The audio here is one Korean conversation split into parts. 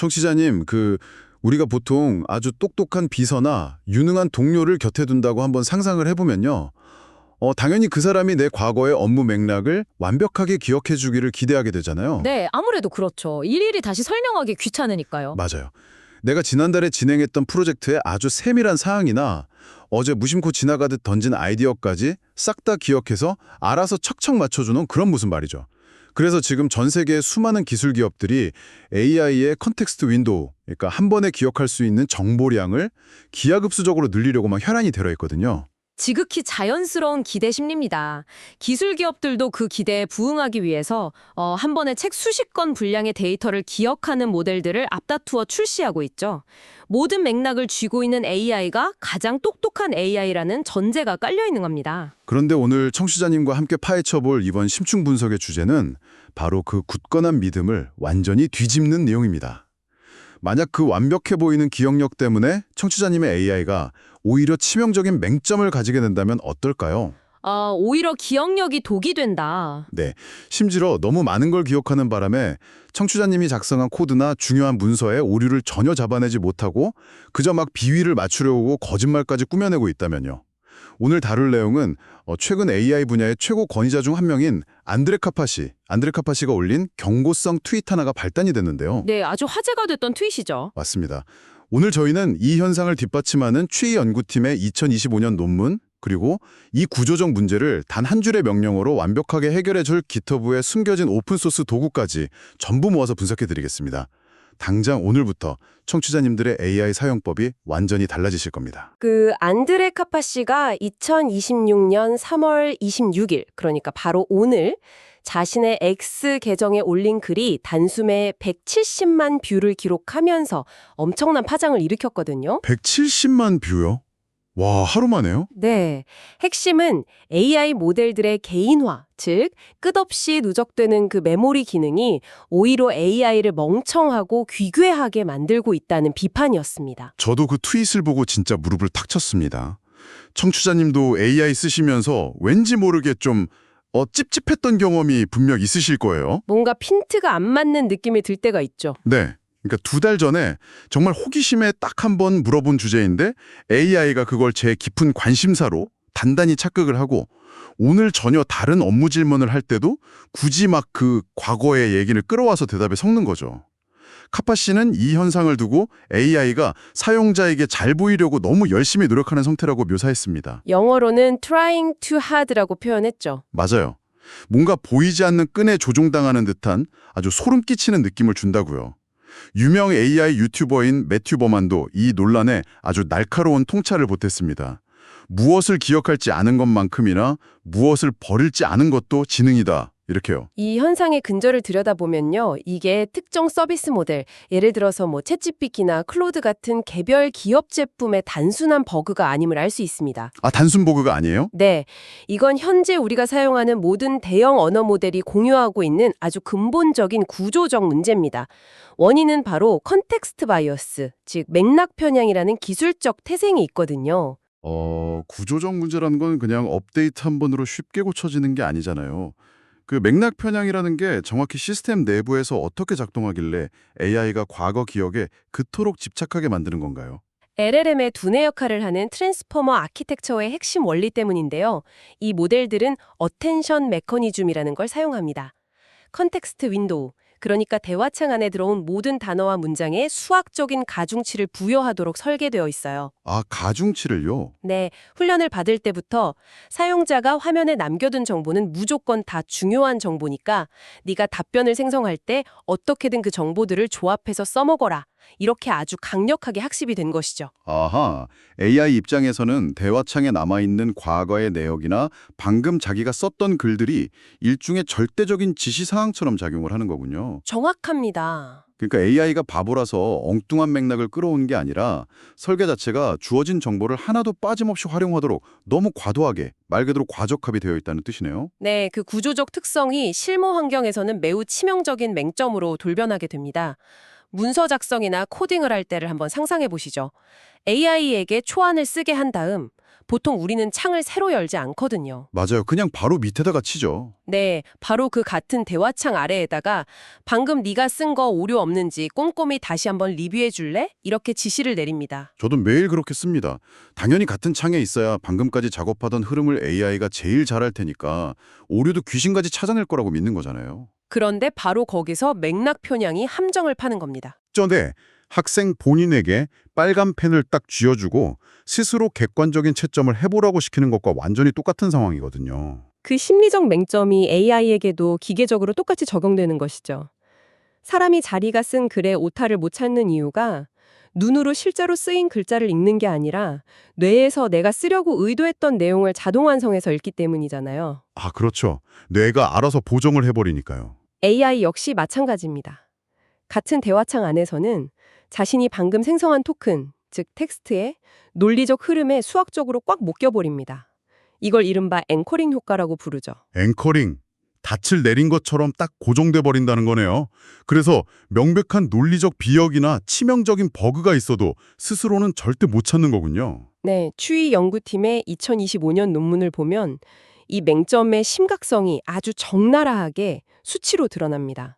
청취자님, 우리가 보통 아주 똑똑한 비서나 유능한 동료를 곁에 둔다고 한번 상상을 해보면요. 당연히 그 사람이 내 과거의 업무 맥락을 완벽하게 기억해 주기를 기대하게 되잖아요. 네, 아무래도 그렇죠. 일일이 다시 설명하기 귀찮으니까요. 맞아요. 내가 지난달에 진행했던 프로젝트의 아주 세밀한 사항이나 어제 무심코 지나가듯 던진 아이디어까지 싹 다 기억해서 알아서 척척 맞춰주는 그런 무슨 말이죠. 그래서 지금 전 세계의 수많은 기술 기업들이 AI의 컨텍스트 윈도우, 그러니까 한 번에 기억할 수 있는 정보량을 기하급수적으로 늘리려고 막 혈안이 들어 있거든요. 지극히 자연스러운 기대 심리입니다. 기술 기업들도 그 기대에 부응하기 위해서 한 번에 책 수십 건 분량의 데이터를 기억하는 모델들을 앞다투어 출시하고 있죠. 모든 맥락을 쥐고 있는 AI가 가장 똑똑한 AI라는 전제가 깔려 있는 겁니다. 그런데 오늘 청취자님과 함께 파헤쳐볼 이번 심층 분석의 주제는 바로 그 굳건한 믿음을 완전히 뒤집는 내용입니다. 만약 그 완벽해 보이는 기억력 때문에 청취자님의 AI가 오히려 치명적인 맹점을 가지게 된다면 어떨까요? 오히려 기억력이 독이 된다. 네, 심지어 너무 많은 걸 기억하는 바람에 청취자님이 작성한 코드나 중요한 문서의 오류를 전혀 잡아내지 못하고 그저 막 비위를 맞추려고 거짓말까지 꾸며내고 있다면요. 오늘 다룰 내용은 최근 AI 분야의 최고 권위자 중 한 명인 안드레 카파시가 올린 경고성 트윗 하나가 발단이 됐는데요. 네, 아주 화제가 됐던 트윗이죠. 맞습니다. 오늘 저희는 이 현상을 뒷받침하는 취희 연구팀의 2025년 논문, 그리고 이 구조적 문제를 단 한 줄의 명령어로 완벽하게 해결해 줄 기터브의 숨겨진 오픈소스 도구까지 전부 모아서 분석해 드리겠습니다. 당장 오늘부터 청취자님들의 AI 사용법이 완전히 달라지실 겁니다. 안드레 카파시가 2026년 3월 26일, 그러니까 바로 오늘 자신의 X 계정에 올린 글이 단숨에 170만 뷰를 기록하면서 엄청난 파장을 일으켰거든요. 170만 뷰요? 와, 하루 만에요? 네. 핵심은 AI 모델들의 개인화, 즉 끝없이 누적되는 그 메모리 기능이 오히려 AI를 멍청하고 귀괴하게 만들고 있다는 비판이었습니다. 저도 그 트윗을 보고 진짜 무릎을 탁 쳤습니다. 청취자님도 AI 쓰시면서 왠지 모르게 좀 찝찝했던 경험이 분명 있으실 거예요. 뭔가 핀트가 안 맞는 느낌이 들 때가 있죠. 네. 그러니까 2달 전에 정말 호기심에 딱 한 번 물어본 주제인데 AI가 그걸 제 깊은 관심사로 단단히 착각을 하고 오늘 전혀 다른 업무 질문을 할 때도 굳이 막 그 과거의 얘기를 끌어와서 대답에 섞는 거죠. 카파 씨는 이 현상을 두고 AI가 사용자에게 잘 보이려고 너무 열심히 노력하는 상태라고 묘사했습니다. 영어로는 trying too hard라고 표현했죠. 맞아요. 뭔가 보이지 않는 끈에 조종당하는 듯한 아주 소름 끼치는 느낌을 준다고요. 유명 AI 유튜버인 매튜 버만도 이 논란에 아주 날카로운 통찰을 보탰습니다. 무엇을 기억할지 아는 것만큼이나 무엇을 버릴지 아는 것도 지능이다. 이렇게요. 이 현상의 근저를 들여다보면요. 이게 특정 서비스 모델, 예를 들어서 챗GPT나 클로드 같은 개별 기업 제품의 단순한 버그가 아님을 알 수 있습니다. 단순 버그가 아니에요? 네, 이건 현재 우리가 사용하는 모든 대형 언어 모델이 공유하고 있는 아주 근본적인 구조적 문제입니다. 원인은 바로 컨텍스트 바이어스, 즉 맥락 편향이라는 기술적 태생이 있거든요. 구조적 문제라는 건 그냥 업데이트 한 번으로 쉽게 고쳐지는 게 아니잖아요. 그 맥락 편향이라는 게 정확히 시스템 내부에서 어떻게 작동하길래 AI가 과거 기억에 그토록 집착하게 만드는 건가요? LLM의 두뇌 역할을 하는 트랜스포머 아키텍처의 핵심 원리 때문인데요. 이 모델들은 어텐션 메커니즘이라는 걸 사용합니다. 컨텍스트 윈도우, 그러니까 대화창 안에 들어온 모든 단어와 문장에 수학적인 가중치를 부여하도록 설계되어 있어요. 가중치를요? 네, 훈련을 받을 때부터 사용자가 화면에 남겨둔 정보는 무조건 다 중요한 정보니까 네가 답변을 생성할 때 어떻게든 그 정보들을 조합해서 써먹어라. 이렇게 아주 강력하게 학습이 된 것이죠. 아하, AI 입장에서는 대화창에 남아있는 과거의 내역이나 방금 자기가 썼던 글들이 일종의 절대적인 지시사항처럼 작용을 하는 거군요. 정확합니다. 그러니까 AI가 바보라서 엉뚱한 맥락을 끌어온 게 아니라 설계 자체가 주어진 정보를 하나도 빠짐없이 활용하도록 너무 과도하게, 말 그대로 과적합이 되어 있다는 뜻이네요. 네, 그 구조적 특성이 실무 환경에서는 매우 치명적인 맹점으로 돌변하게 됩니다. 문서 작성이나 코딩을 할 때를 한번 상상해 보시죠. AI에게 초안을 쓰게 한 다음 보통 우리는 창을 새로 열지 않거든요. 맞아요. 그냥 바로 밑에다가 치죠. 네, 바로 그 같은 대화창 아래에다가 방금 네가 쓴 거 오류 없는지 꼼꼼히 다시 한번 리뷰해 줄래? 이렇게 지시를 내립니다. 저도 매일 그렇게 씁니다. 당연히 같은 창에 있어야 방금까지 작업하던 흐름을 AI가 제일 잘할 테니까 오류도 귀신같이 찾아낼 거라고 믿는 거잖아요. 그런데 바로 거기서 맥락 편향이 함정을 파는 겁니다. 전에 학생 본인에게 빨간 펜을 딱 쥐어주고 스스로 객관적인 채점을 해보라고 시키는 것과 완전히 똑같은 상황이거든요. 그 심리적 맹점이 AI에게도 기계적으로 똑같이 적용되는 것이죠. 사람이 자기가 쓴 글의 오타를 못 찾는 이유가 눈으로 실제로 쓰인 글자를 읽는 게 아니라 뇌에서 내가 쓰려고 의도했던 내용을 자동 완성해서 읽기 때문이잖아요. 아, 그렇죠. 뇌가 알아서 보정을 해버리니까요. AI 역시 마찬가지입니다. 같은 대화창 안에서는 자신이 방금 생성한 토큰, 즉 텍스트의 논리적 흐름에 수학적으로 꽉 묶여버립니다. 이걸 이른바 앵커링 효과라고 부르죠. 앵커링, 닻을 내린 것처럼 딱 고정돼 버린다는 거네요. 그래서 명백한 논리적 비역이나 치명적인 버그가 있어도 스스로는 절대 못 찾는 거군요. 네, 추이 연구팀의 2025년 논문을 보면 이 맹점의 심각성이 아주 적나라하게 수치로 드러납니다.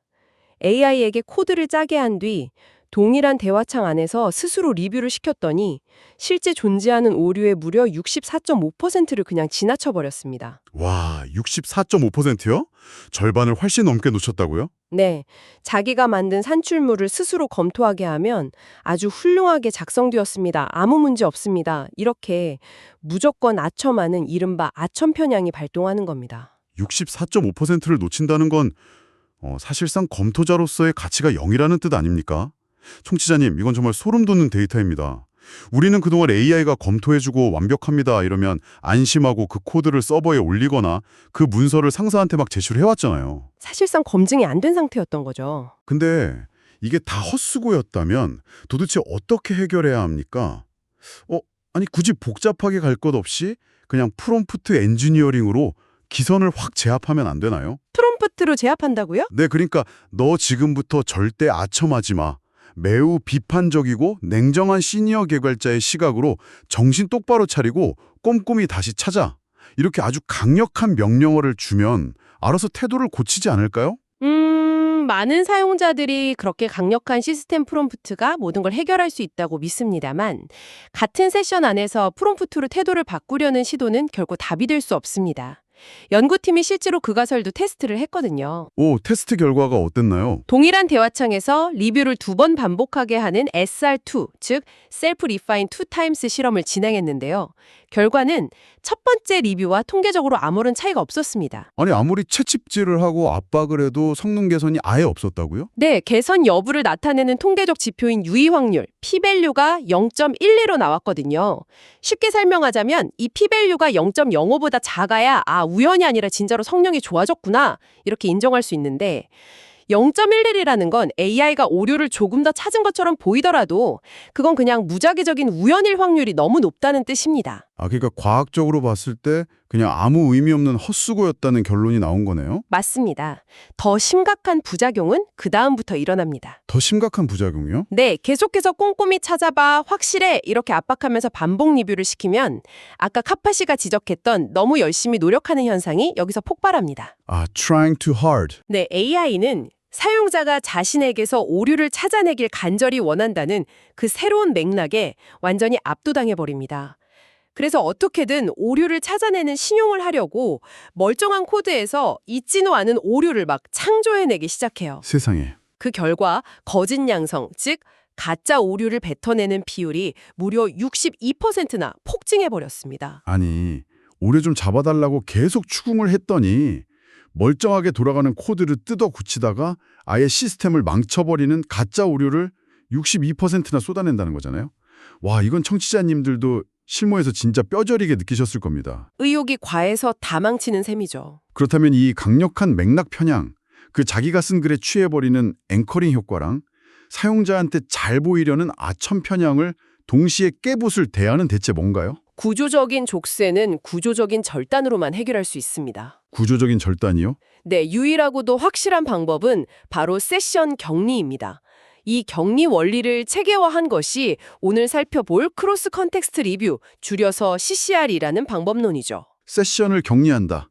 AI에게 코드를 짜게 한 뒤 동일한 대화창 안에서 스스로 리뷰를 시켰더니 실제 존재하는 오류의 무려 64.5%를 그냥 지나쳐버렸습니다. 와, 64.5%요? 절반을 훨씬 넘게 놓쳤다고요? 네, 자기가 만든 산출물을 스스로 검토하게 하면 아주 훌륭하게 작성되었습니다. 아무 문제 없습니다. 이렇게 무조건 아첨하는 이른바 아첨 편향이 발동하는 겁니다. 64.5%를 놓친다는 건 사실상 검토자로서의 가치가 0이라는 뜻 아닙니까? 청취자님, 이건 정말 소름 돋는 데이터입니다. 우리는 그동안 AI가 검토해주고 완벽합니다 이러면 안심하고 그 코드를 서버에 올리거나 그 문서를 상사한테 막 제출을 해왔잖아요. 사실상 검증이 안 된 상태였던 거죠. 근데 이게 다 헛수고였다면 도대체 어떻게 해결해야 합니까? 아니 굳이 복잡하게 갈 것 없이 그냥 프롬프트 엔지니어링으로 기선을 확 제압하면 안 되나요? 프롬프트로 제압한다고요? 네, 그러니까 너 지금부터 절대 아첨하지 마. 매우 비판적이고 냉정한 시니어 개발자의 시각으로 정신 똑바로 차리고 꼼꼼히 다시 찾아. 이렇게 아주 강력한 명령어를 주면 알아서 태도를 고치지 않을까요? 많은 사용자들이 그렇게 강력한 시스템 프롬프트가 모든 걸 해결할 수 있다고 믿습니다만 같은 세션 안에서 프롬프트로 태도를 바꾸려는 시도는 결코 답이 될 수 없습니다. 연구팀이 실제로 그 가설도 테스트를 했거든요. 오, 테스트 결과가 어땠나요? 동일한 대화창에서 리뷰를 2번 반복하게 하는 SR2, 즉 Self Refine 2 Times 실험을 진행했는데요. 결과는 첫 번째 리뷰와 통계적으로 아무런 차이가 없었습니다. 아니 아무리 채집질을 하고 압박을 해도 성능 개선이 아예 없었다고요? 네, 개선 여부를 나타내는 통계적 지표인 유의 확률, p-value가 0.12로 나왔거든요. 쉽게 설명하자면 이 p-value가 0.05보다 작아야 우연이 아니라 진짜로 성능이 좋아졌구나 이렇게 인정할 수 있는데 0.11이라는 건 AI가 오류를 조금 더 찾은 것처럼 보이더라도 그건 그냥 무작위적인 우연일 확률이 너무 높다는 뜻입니다. 그러니까 과학적으로 봤을 때 그냥 아무 의미 없는 헛수고였다는 결론이 나온 거네요? 맞습니다. 더 심각한 부작용은 그 다음부터 일어납니다. 더 심각한 부작용이요? 네, 계속해서 꼼꼼히 찾아봐, 확실해 이렇게 압박하면서 반복 리뷰를 시키면 아까 카파 씨가 지적했던 너무 열심히 노력하는 현상이 여기서 폭발합니다. trying too hard. 네, AI는 사용자가 자신에게서 오류를 찾아내길 간절히 원한다는 그 새로운 맥락에 완전히 압도당해버립니다. 그래서 어떻게든 오류를 찾아내는 신용을 하려고 멀쩡한 코드에서 있지도 않은 오류를 막 창조해내기 시작해요. 세상에. 그 결과 거짓 양성, 즉 가짜 오류를 뱉어내는 비율이 무려 62%나 폭증해버렸습니다. 아니, 오류 좀 잡아달라고 계속 추궁을 했더니 멀쩡하게 돌아가는 코드를 뜯어 고치다가 아예 시스템을 망쳐버리는 가짜 오류를 62%나 쏟아낸다는 거잖아요. 와, 이건 청취자님들도 실무에서 진짜 뼈저리게 느끼셨을 겁니다. 의욕이 과해서 다 망치는 셈이죠. 그렇다면 이 강력한 맥락 편향, 그 자기가 쓴 글에 취해버리는 앵커링 효과랑 사용자한테 잘 보이려는 아첨 편향을 동시에 깨부술 대안은 대체 뭔가요? 구조적인 족쇄는 구조적인 절단으로만 해결할 수 있습니다. 구조적인 절단이요? 네, 유일하고도 확실한 방법은 바로 세션 격리입니다. 이 격리 원리를 체계화한 것이 오늘 살펴볼 크로스 컨텍스트 리뷰, 줄여서 CCR이라는 방법론이죠. 세션을 격리한다.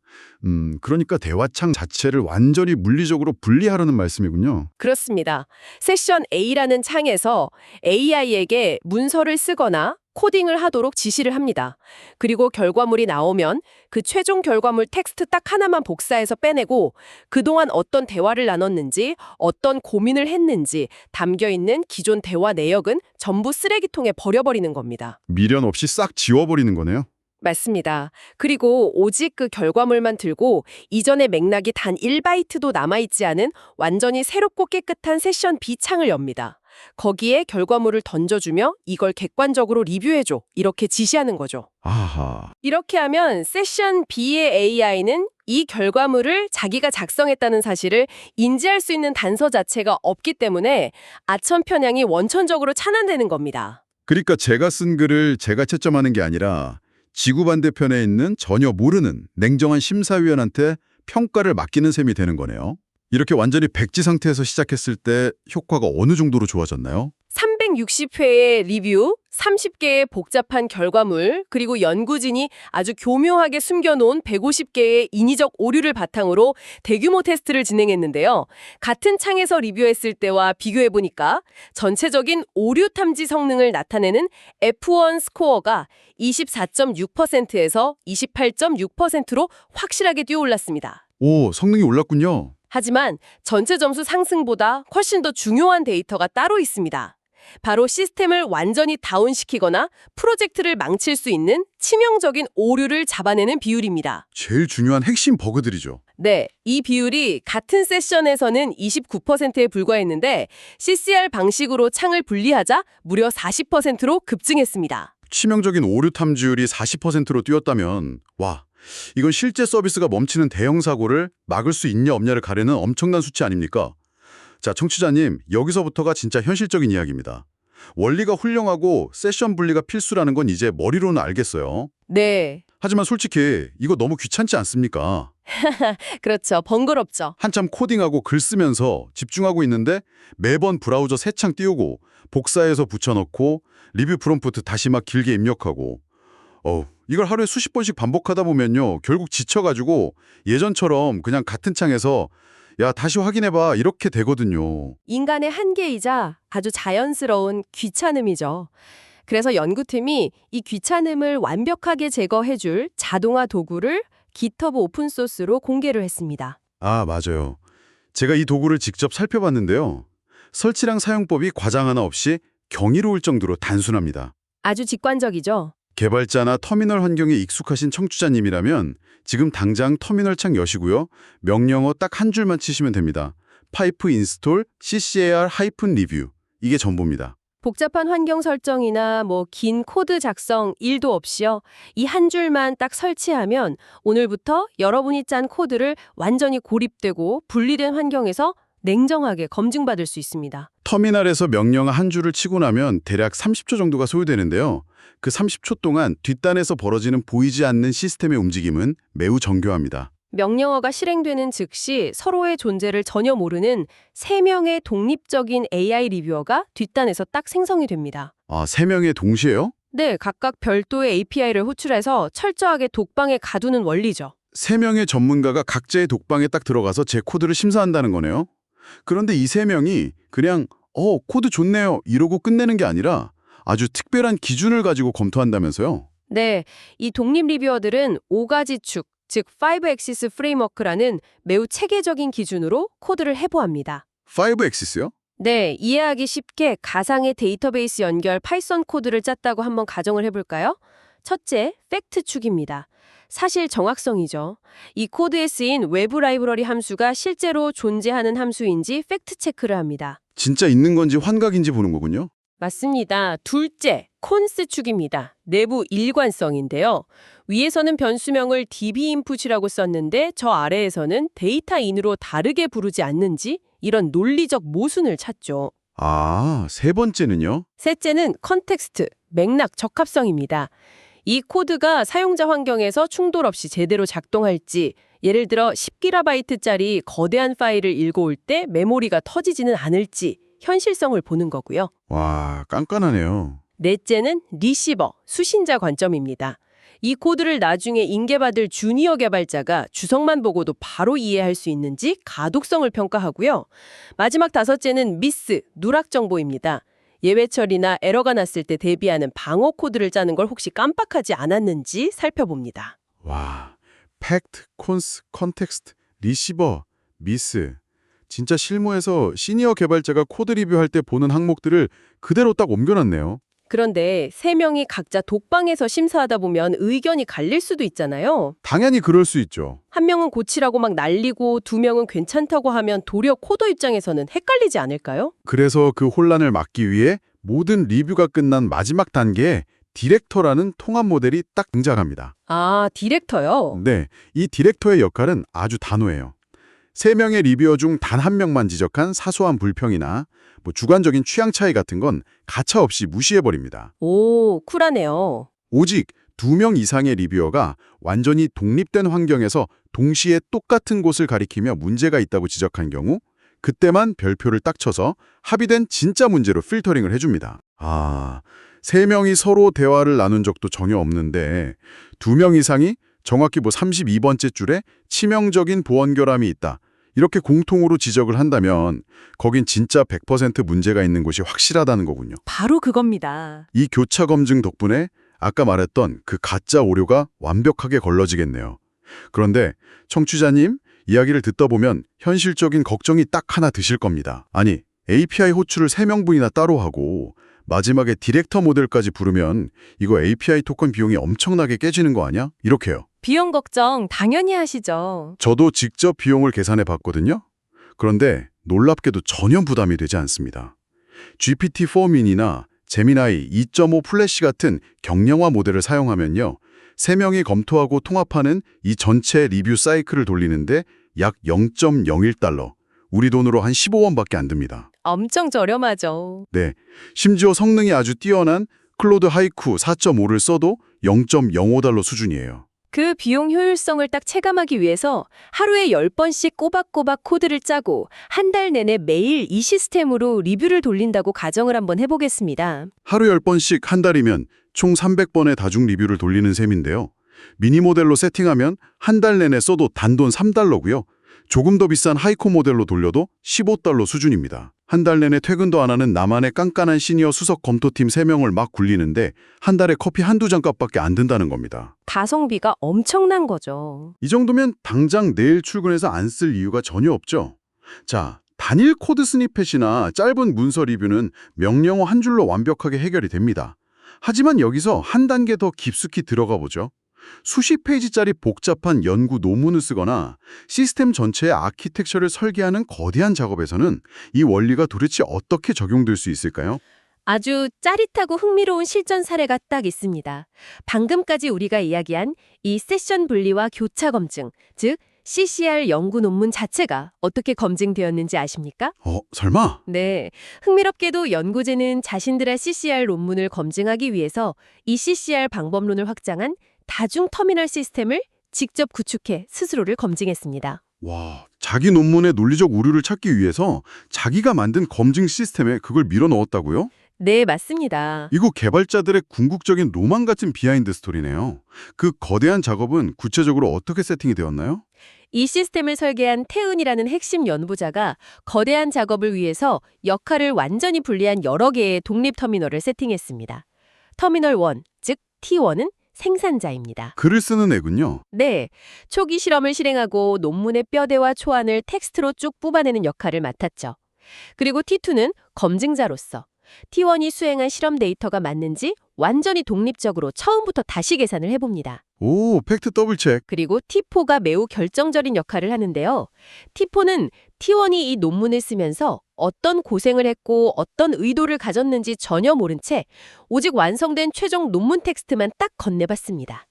그러니까 대화창 자체를 완전히 물리적으로 분리하라는 말씀이군요. 그렇습니다. 세션 A라는 창에서 AI에게 문서를 쓰거나 코딩을 하도록 지시를 합니다. 그리고 결과물이 나오면 그 최종 결과물 텍스트 딱 하나만 복사해서 빼내고 그동안 어떤 대화를 나눴는지, 어떤 고민을 했는지 담겨있는 기존 대화 내역은 전부 쓰레기통에 버려버리는 겁니다. 미련 없이 싹 지워버리는 거네요. 맞습니다. 그리고 오직 그 결과물만 들고 이전의 맥락이 단 1바이트도 남아있지 않은 완전히 새롭고 깨끗한 세션 B 창을 엽니다. 거기에 결과물을 던져주며 이걸 객관적으로 리뷰해줘. 이렇게 지시하는 거죠. 아하. 이렇게 하면 세션 B의 AI는 이 결과물을 자기가 작성했다는 사실을 인지할 수 있는 단서 자체가 없기 때문에 아첨 편향이 원천적으로 차단되는 겁니다. 그러니까 제가 쓴 글을 제가 채점하는 게 아니라 지구 반대편에 있는 전혀 모르는 냉정한 심사위원한테 평가를 맡기는 셈이 되는 거네요. 이렇게 완전히 백지 상태에서 시작했을 때 효과가 어느 정도로 좋아졌나요? 360회의 리뷰, 30개의 복잡한 결과물, 그리고 연구진이 아주 교묘하게 숨겨놓은 150개의 인위적 오류를 바탕으로 대규모 테스트를 진행했는데요. 같은 창에서 리뷰했을 때와 비교해보니까 전체적인 오류 탐지 성능을 나타내는 F1 스코어가 24.6%에서 28.6%로 확실하게 뛰어올랐습니다. 오, 성능이 올랐군요. 하지만 전체 점수 상승보다 훨씬 더 중요한 데이터가 따로 있습니다. 바로 시스템을 완전히 다운시키거나 프로젝트를 망칠 수 있는 치명적인 오류를 잡아내는 비율입니다. 제일 중요한 핵심 버그들이죠. 네, 이 비율이 같은 세션에서는 29%에 불과했는데 CCR 방식으로 창을 분리하자 무려 40%로 급증했습니다. 치명적인 오류 탐지율이 40%로 뛰었다면 와, 이건 실제 서비스가 멈추는 대형 사고를 막을 수 있냐 없냐를 가리는 엄청난 수치 아닙니까? 자, 청취자님, 여기서부터가 진짜 현실적인 이야기입니다. 원리가 훌륭하고 세션 분리가 필수라는 건 이제 머리로는 알겠어요. 네, 하지만 솔직히 이거 너무 귀찮지 않습니까? 그렇죠. 번거롭죠. 한참 코딩하고 글 쓰면서 집중하고 있는데 매번 브라우저 새 창 띄우고 복사해서 붙여넣고 리뷰 프롬프트 다시 막 길게 입력하고 이걸 하루에 수십 번씩 반복하다 보면요. 결국 지쳐가지고 예전처럼 그냥 같은 창에서 야, 다시 확인해봐 이렇게 되거든요. 인간의 한계이자 아주 자연스러운 귀찮음이죠. 그래서 연구팀이 이 귀찮음을 완벽하게 제거해줄 자동화 도구를 GitHub 오픈소스로 공개를 했습니다. 아, 맞아요. 제가 이 도구를 직접 살펴봤는데요. 설치랑 사용법이 과장 하나 없이 경이로울 정도로 단순합니다. 아주 직관적이죠. 개발자나 터미널 환경에 익숙하신 청취자님이라면 지금 당장 터미널 창 여시고요. 명령어 딱 한 줄만 치시면 됩니다. 파이프 인스톨 CCAR-리뷰. 이게 전부입니다. 복잡한 환경 설정이나 긴 코드 작성 일도 없이요. 이 한 줄만 딱 설치하면 오늘부터 여러분이 짠 코드를 완전히 고립되고 분리된 환경에서 냉정하게 검증받을 수 있습니다. 터미널에서 명령어 한 줄을 치고 나면 대략 30초 정도가 소요되는데요. 그 30초 동안 뒷단에서 벌어지는 보이지 않는 시스템의 움직임은 매우 정교합니다. 명령어가 실행되는 즉시 서로의 존재를 전혀 모르는 3명의 독립적인 AI 리뷰어가 뒷단에서 딱 생성이 됩니다. 아, 3명의 동시에요? 네, 각각 별도의 API를 호출해서 철저하게 독방에 가두는 원리죠. 3명의 전문가가 각자의 독방에 딱 들어가서 제 코드를 심사한다는 거네요. 그런데 이 3명이 그냥 코드 좋네요 이러고 끝내는 게 아니라 아주 특별한 기준을 가지고 검토한다면서요? 네, 이 독립 리뷰어들은 5가지 축, 즉 5액시스 프레임워크라는 매우 체계적인 기준으로 코드를 해부합니다. 5액시스요? 네, 이해하기 쉽게 가상의 데이터베이스 연결 파이썬 코드를 짰다고 한번 가정을 해볼까요? 첫째, 팩트 축입니다. 사실 정확성이죠. 이 코드에 쓰인 외부 라이브러리 함수가 실제로 존재하는 함수인지 팩트 체크를 합니다. 진짜 있는 건지 환각인지 보는 거군요. 맞습니다. 둘째, 콘스 축입니다. 내부 일관성인데요. 위에서는 변수명을 db_input이라고 썼는데 저 아래에서는 데이터 인으로 다르게 부르지 않는지 이런 논리적 모순을 찾죠. 아, 세 번째는요? 셋째는 컨텍스트, 맥락 적합성입니다. 이 코드가 사용자 환경에서 충돌 없이 제대로 작동할지, 예를 들어 10GB짜리 거대한 파일을 읽어올 때 메모리가 터지지는 않을지, 현실성을 보는 거고요. 와, 깐깐하네요. 넷째는 리시버, 수신자 관점입니다. 이 코드를 나중에 인계받을 주니어 개발자가 주석만 보고도 바로 이해할 수 있는지 가독성을 평가하고요. 마지막 다섯째는 미스, 누락 정보입니다. 예외 처리나 에러가 났을 때 대비하는 방어 코드를 짜는 걸 혹시 깜빡하지 않았는지 살펴봅니다. 와, 팩트, 콘스, 컨텍스트, 리시버, 미스. 진짜 실무에서 시니어 개발자가 코드 리뷰할 때 보는 항목들을 그대로 딱 옮겨놨네요. 그런데 세 명이 각자 독방에서 심사하다 보면 의견이 갈릴 수도 있잖아요. 당연히 그럴 수 있죠. 한 명은 고치라고 막 날리고 두 명은 괜찮다고 하면 도리어 코더 입장에서는 헷갈리지 않을까요? 그래서 그 혼란을 막기 위해 모든 리뷰가 끝난 마지막 단계에 디렉터라는 통합 모델이 딱 등장합니다. 아, 디렉터요? 네, 이 디렉터의 역할은 아주 단호해요. 3명의 리뷰어 중 단 한 명만 지적한 사소한 불평이나 주관적인 취향 차이 같은 건 가차없이 무시해버립니다. 오, 쿨하네요. 오직 2명 이상의 리뷰어가 완전히 독립된 환경에서 동시에 똑같은 곳을 가리키며 문제가 있다고 지적한 경우 그때만 별표를 딱 쳐서 합의된 진짜 문제로 필터링을 해줍니다. 아, 3명이 서로 대화를 나눈 적도 전혀 없는데 2명 이상이 정확히 32번째 줄에 치명적인 보안 결함이 있다. 이렇게 공통으로 지적을 한다면 거긴 진짜 100% 문제가 있는 곳이 확실하다는 거군요. 바로 그겁니다. 이 교차 검증 덕분에 아까 말했던 그 가짜 오류가 완벽하게 걸러지겠네요. 그런데 청취자님, 이야기를 듣다 보면 현실적인 걱정이 딱 하나 드실 겁니다. 아니, API 호출을 3명분이나 따로 하고 마지막에 디렉터 모델까지 부르면 이거 API 토큰 비용이 엄청나게 깨지는 거 아니야? 이렇게요. 비용 걱정 당연히 하시죠. 저도 직접 비용을 계산해 봤거든요. 그런데 놀랍게도 전혀 부담이 되지 않습니다. GPT-4 미니나 제미나이 2.5 플래시 같은 경량화 모델을 사용하면요. 3명이 검토하고 통합하는 이 전체 리뷰 사이클을 돌리는데 약 0.01달러, 우리 돈으로 한 15원밖에 안 듭니다. 엄청 저렴하죠. 네, 심지어 성능이 아주 뛰어난 클로드 하이쿠 4.5를 써도 0.05달러 수준이에요. 그 비용 효율성을 딱 체감하기 위해서 하루에 10번씩 꼬박꼬박 코드를 짜고 한 달 내내 매일 이 시스템으로 리뷰를 돌린다고 가정을 한번 해보겠습니다. 하루 10번씩 한 달이면 총 300번의 다중 리뷰를 돌리는 셈인데요. 미니 모델로 세팅하면 한 달 내내 써도 단돈 3달러고요. 조금 더 비싼 하이코 모델로 돌려도 15달러 수준입니다. 한 달 내내 퇴근도 안 하는 나만의 깐깐한 시니어 수석 검토팀 3명을 막 굴리는데 한 달에 커피 한두 잔 값밖에 안 든다는 겁니다. 가성비가 엄청난 거죠. 이 정도면 당장 내일 출근해서 안 쓸 이유가 전혀 없죠. 자, 단일 코드 스니펫이나 짧은 문서 리뷰는 명령어 한 줄로 완벽하게 해결이 됩니다. 하지만 여기서 한 단계 더 깊숙이 들어가 보죠. 수십 페이지짜리 복잡한 연구 논문을 쓰거나 시스템 전체의 아키텍처를 설계하는 거대한 작업에서는 이 원리가 도대체 어떻게 적용될 수 있을까요? 아주 짜릿하고 흥미로운 실전 사례가 딱 있습니다. 방금까지 우리가 이야기한 이 세션 분리와 교차 검증, 즉 CCR 연구 논문 자체가 어떻게 검증되었는지 아십니까? 설마? 네, 흥미롭게도 연구진은 자신들의 CCR 논문을 검증하기 위해서 이 CCR 방법론을 확장한 다중 터미널 시스템을 직접 구축해 스스로를 검증했습니다. 와, 자기 논문의 논리적 오류를 찾기 위해서 자기가 만든 검증 시스템에 그걸 밀어 넣었다고요? 네, 맞습니다. 이거 개발자들의 궁극적인 로망 같은 비하인드 스토리네요. 그 거대한 작업은 구체적으로 어떻게 세팅이 되었나요? 이 시스템을 설계한 태은이라는 핵심 연구자가 거대한 작업을 위해서 역할을 완전히 분리한 여러 개의 독립 터미널을 세팅했습니다. 터미널 1, 즉 T1은 생산자입니다. 글을 쓰는 애군요. 네, 초기 실험을 실행하고 논문의 뼈대와 초안을 텍스트로 쭉 뽑아내는 역할을 맡았죠. 그리고 T2는 검증자로서 T1이 수행한 실험 데이터가 맞는지 완전히 독립적으로 처음부터 다시 계산을 해봅니다. 오, 팩트 더블 체크. 그리고 T4가 매우 결정적인 역할을 하는데요. T4는 T1이 이 논문을 쓰면서 어떤 고생을 했고 어떤 의도를 가졌는지 전혀 모른 채 오직 완성된 최종 논문 텍스트만 딱 건네봤습니다.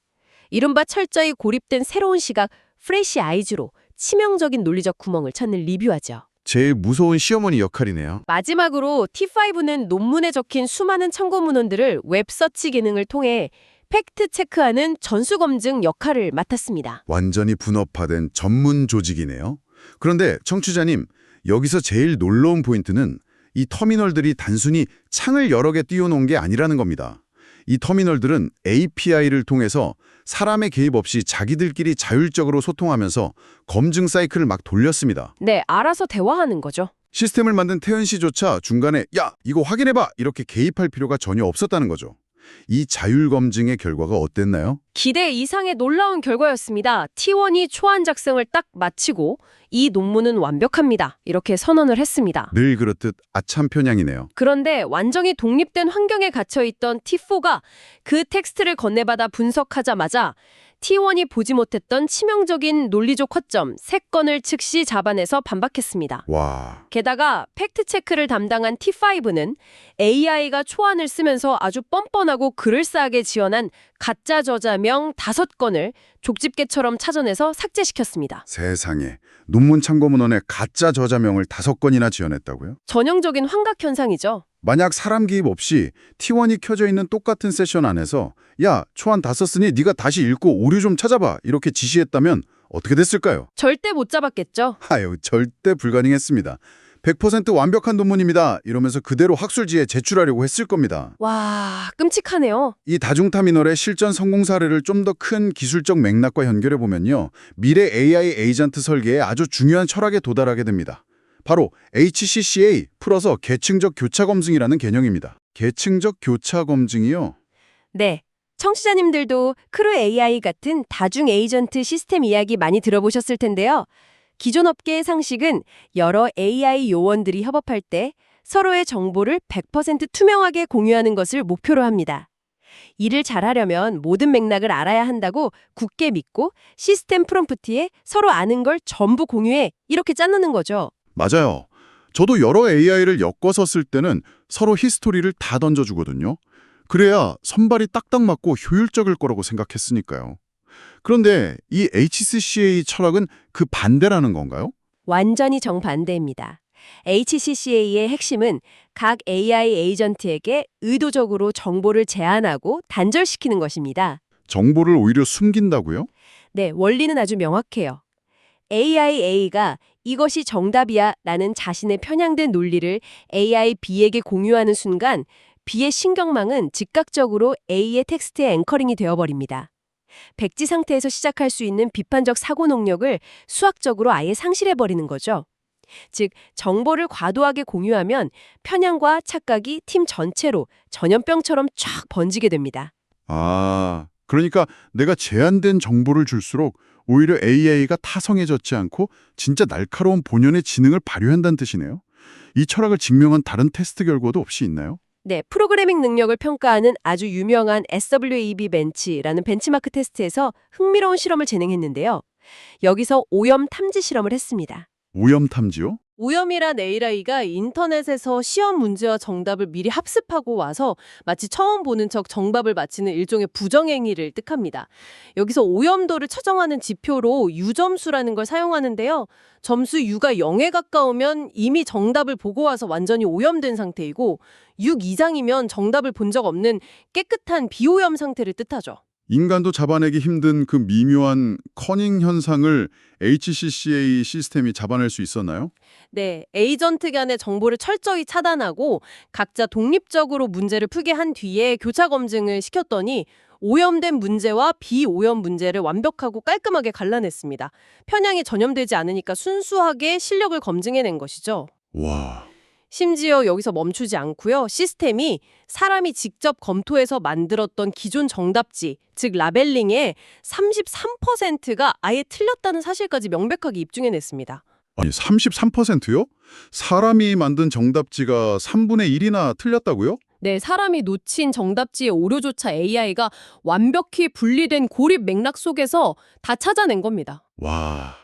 이른바 철저히 고립된 새로운 시각, 프레시 아이즈로 치명적인 논리적 구멍을 찾는 리뷰하죠. 제일 무서운 시어머니 역할이네요. 마지막으로 T5는 논문에 적힌 수많은 참고 문헌들을 웹서치 기능을 통해 팩트 체크하는 전수 검증 역할을 맡았습니다. 완전히 분업화된 전문 조직이네요. 그런데 청취자님, 여기서 제일 놀라운 포인트는 이 터미널들이 단순히 창을 여러 개 띄워놓은 게 아니라는 겁니다. 이 터미널들은 API를 통해서 사람의 개입 없이 자기들끼리 자율적으로 소통하면서 검증 사이클을 막 돌렸습니다. 네, 알아서 대화하는 거죠. 시스템을 만든 태연 씨조차 중간에 야, 이거 확인해봐! 이렇게 개입할 필요가 전혀 없었다는 거죠. 이 자율 검증의 결과가 어땠나요? 기대 이상의 놀라운 결과였습니다. T1이 초안 작성을 딱 마치고 이 논문은 완벽합니다. 이렇게 선언을 했습니다. 늘 그렇듯 아참 편향이네요. 그런데 완전히 독립된 환경에 갇혀있던 T4가 그 텍스트를 건네받아 분석하자마자 T1이 보지 못했던 치명적인 논리적 허점 3건을 즉시 잡아내서 반박했습니다. 와, 게다가 팩트체크를 담당한 T5는 AI가 초안을 쓰면서 아주 뻔뻔하고 그럴싸하게 지어낸 가짜 저자명 5건을 족집게처럼 찾아내서 삭제시켰습니다. 세상에. 논문 참고문헌에 가짜 저자명을 5건이나 지어냈다고요? 전형적인 환각 현상이죠. 만약 사람 개입 없이 T1이 켜져 있는 똑같은 세션 안에서 야, 초안 다 썼으니 네가 다시 읽고 오류 좀 찾아봐 이렇게 지시했다면 어떻게 됐을까요? 절대 못 잡았겠죠. 아유, 절대 불가능했습니다. 100% 완벽한 논문입니다. 이러면서 그대로 학술지에 제출하려고 했을 겁니다. 와, 끔찍하네요. 이 다중터미널의 실전 성공 사례를 좀 더 큰 기술적 맥락과 연결해 보면요. 미래 AI 에이전트 설계에 아주 중요한 철학에 도달하게 됩니다. 바로 HCCA 풀어서 계층적 교차 검증이라는 개념입니다. 계층적 교차 검증이요? 네. 청취자님들도 크루 AI 같은 다중 에이전트 시스템 이야기 많이 들어보셨을 텐데요. 기존 업계의 상식은 여러 AI 요원들이 협업할 때 서로의 정보를 100% 투명하게 공유하는 것을 목표로 합니다. 일을 잘하려면 모든 맥락을 알아야 한다고 굳게 믿고 시스템 프롬프트에 서로 아는 걸 전부 공유해 이렇게 짜놓는 거죠. 맞아요. 저도 여러 AI를 엮어서 쓸 때는 서로 히스토리를 다 던져주거든요. 그래야 선발이 딱딱 맞고 효율적일 거라고 생각했으니까요. 그런데 이 HCCA 철학은 그 반대라는 건가요? 완전히 정반대입니다. HCCA의 핵심은 각 AI 에이전트에게 의도적으로 정보를 제한하고 단절시키는 것입니다. 정보를 오히려 숨긴다고요? 네, 원리는 아주 명확해요. AIA가 이것이 정답이야 라는 자신의 편향된 논리를 AI B에게 공유하는 순간 B의 신경망은 즉각적으로 A의 텍스트에 앵커링이 되어버립니다. 백지 상태에서 시작할 수 있는 비판적 사고 능력을 수학적으로 아예 상실해버리는 거죠. 즉, 정보를 과도하게 공유하면 편향과 착각이 팀 전체로 전염병처럼 쫙 번지게 됩니다. 아, 그러니까 내가 제한된 정보를 줄수록 오히려 AI가 타성해졌지 않고 진짜 날카로운 본연의 지능을 발휘한다는 뜻이네요. 이 철학을 증명한 다른 테스트 결과도 없이 있나요? 네, 프로그래밍 능력을 평가하는 아주 유명한 SWAB 벤치라는 벤치마크 테스트에서 흥미로운 실험을 진행했는데요. 여기서 오염 탐지 실험을 했습니다. 오염 탐지요? 오염이란 AI가 인터넷에서 시험 문제와 정답을 미리 합습하고 와서 마치 처음 보는 척 정답을 맞히는 일종의 부정행위를 뜻합니다. 여기서 오염도를 측정하는 지표로 유점수라는 걸 사용하는데요. 점수 U가 0에 가까우면 이미 정답을 보고 와서 완전히 오염된 상태이고 6 이상이면 정답을 본 적 없는 깨끗한 비오염 상태를 뜻하죠. 인간도 잡아내기 힘든 그 미묘한 커닝 현상을 HCCA 시스템이 잡아낼 수 있었나요? 네, 에이전트 간의 정보를 철저히 차단하고 각자 독립적으로 문제를 풀게 한 뒤에 교차 검증을 시켰더니 오염된 문제와 비오염 문제를 완벽하고 깔끔하게 갈라냈습니다. 편향이 전염되지 않으니까 순수하게 실력을 검증해낸 것이죠. 와, 심지어 여기서 멈추지 않고요. 시스템이 사람이 직접 검토해서 만들었던 기존 정답지, 즉 라벨링의 33%가 아예 틀렸다는 사실까지 명백하게 입증해냈습니다. 아니 33%요? 사람이 만든 정답지가 3분의 1이나 틀렸다고요? 네, 사람이 놓친 정답지의 오류조차 AI가 완벽히 분리된 고립 맥락 속에서 다 찾아낸 겁니다. 와,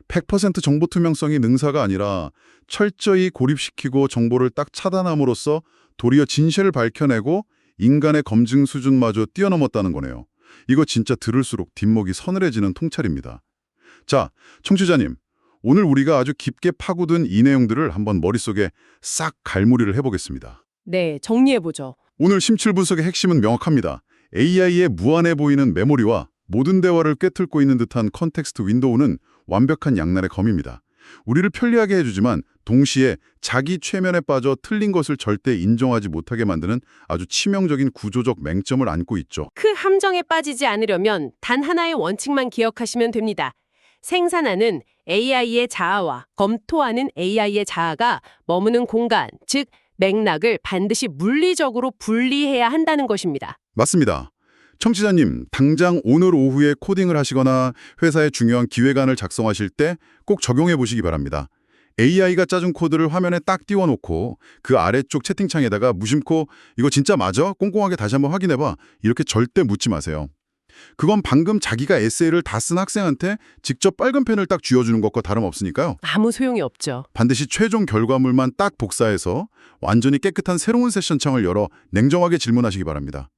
100% 정보 투명성이 능사가 아니라 철저히 고립시키고 정보를 딱 차단함으로써 도리어 진실을 밝혀내고 인간의 검증 수준마저 뛰어넘었다는 거네요. 이거 진짜 들을수록 뒷목이 서늘해지는 통찰입니다. 자, 청취자님, 오늘 우리가 아주 깊게 파고든 이 내용들을 한번 머릿속에 싹 갈무리를 해보겠습니다. 네, 정리해보죠. 오늘 심층 분석의 핵심은 명확합니다. AI의 무한해 보이는 메모리와 모든 대화를 꿰뚫고 있는 듯한 컨텍스트 윈도우는 완벽한 양날의 검입니다. 우리를 편리하게 해주지만 동시에 자기 최면에 빠져 틀린 것을 절대 인정하지 못하게 만드는 아주 치명적인 구조적 맹점을 안고 있죠. 그 함정에 빠지지 않으려면 단 하나의 원칙만 기억하시면 됩니다. 생산하는 AI의 자아와 검토하는 AI의 자아가 머무는 공간, 즉 맥락을 반드시 물리적으로 분리해야 한다는 것입니다. 맞습니다. 청취자님, 당장 오늘 오후에 코딩을 하시거나 회사의 중요한 기획안을 작성하실 때 꼭 적용해 보시기 바랍니다. AI가 짜준 코드를 화면에 딱 띄워놓고 그 아래쪽 채팅창에다가 무심코 이거 진짜 맞아? 꼼꼼하게 다시 한번 확인해봐. 이렇게 절대 묻지 마세요. 그건 방금 자기가 에세이를 다 쓴 학생한테 직접 빨간 펜을 딱 쥐어주는 것과 다름없으니까요. 아무 소용이 없죠. 반드시 최종 결과물만 딱 복사해서 완전히 깨끗한 새로운 세션 창을 열어 냉정하게 질문하시기 바랍니다.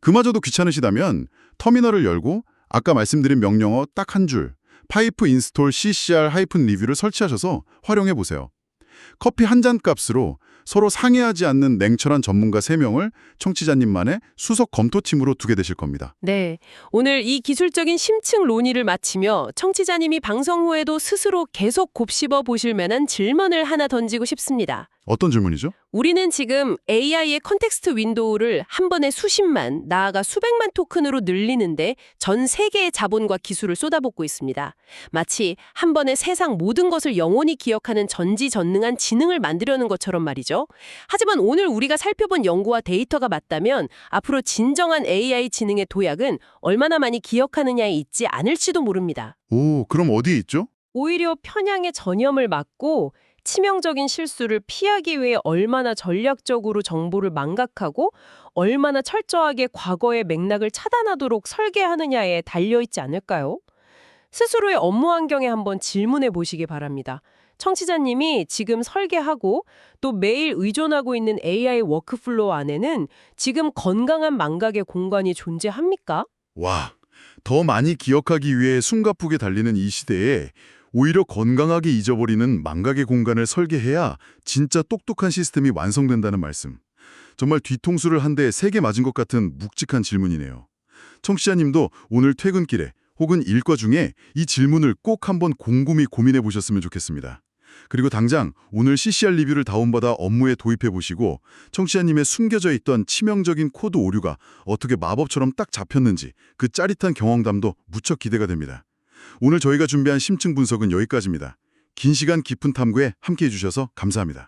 그마저도 귀찮으시다면 터미널을 열고 아까 말씀드린 명령어 딱 한 줄, 파이프 인스톨 ccr-review를 설치하셔서 활용해 보세요. 커피 한 잔 값으로 서로 상의하지 않는 냉철한 전문가 3명을 청취자님만의 수석 검토팀으로 두게 되실 겁니다. 네, 오늘 이 기술적인 심층 논의를 마치며 청취자님이 방송 후에도 스스로 계속 곱씹어 보실 만한 질문을 하나 던지고 싶습니다. 어떤 질문이죠? 우리는 지금 AI의 컨텍스트 윈도우를 한 번에 수십만, 나아가 수백만 토큰으로 늘리는데 전 세계의 자본과 기술을 쏟아붓고 있습니다. 마치 한 번에 세상 모든 것을 영원히 기억하는 전지전능한 지능을 만들려는 것처럼 말이죠. 하지만 오늘 우리가 살펴본 연구와 데이터가 맞다면 앞으로 진정한 AI 지능의 도약은 얼마나 많이 기억하느냐에 있지 않을지도 모릅니다. 오, 그럼 어디에 있죠? 오히려 편향의 전염을 막고 치명적인 실수를 피하기 위해 얼마나 전략적으로 정보를 망각하고 얼마나 철저하게 과거의 맥락을 차단하도록 설계하느냐에 달려있지 않을까요? 스스로의 업무 환경에 한번 질문해 보시기 바랍니다. 청취자님이 지금 설계하고 또 매일 의존하고 있는 AI 워크플로우 안에는 지금 건강한 망각의 공간이 존재합니까? 와, 더 많이 기억하기 위해 숨가쁘게 달리는 이 시대에 오히려 건강하게 잊어버리는 망각의 공간을 설계해야 진짜 똑똑한 시스템이 완성된다는 말씀. 정말 뒤통수를 한 대 3개 맞은 것 같은 묵직한 질문이네요. 청취자님도 오늘 퇴근길에 혹은 일과 중에 이 질문을 꼭 한번 곰곰이 고민해 보셨으면 좋겠습니다. 그리고 당장 오늘 CCR 리뷰를 다운받아 업무에 도입해 보시고 청취자님의 숨겨져 있던 치명적인 코드 오류가 어떻게 마법처럼 딱 잡혔는지 그 짜릿한 경험담도 무척 기대가 됩니다. 오늘 저희가 준비한 심층 분석은 여기까지입니다. 긴 시간 깊은 탐구에 함께해 주셔서 감사합니다.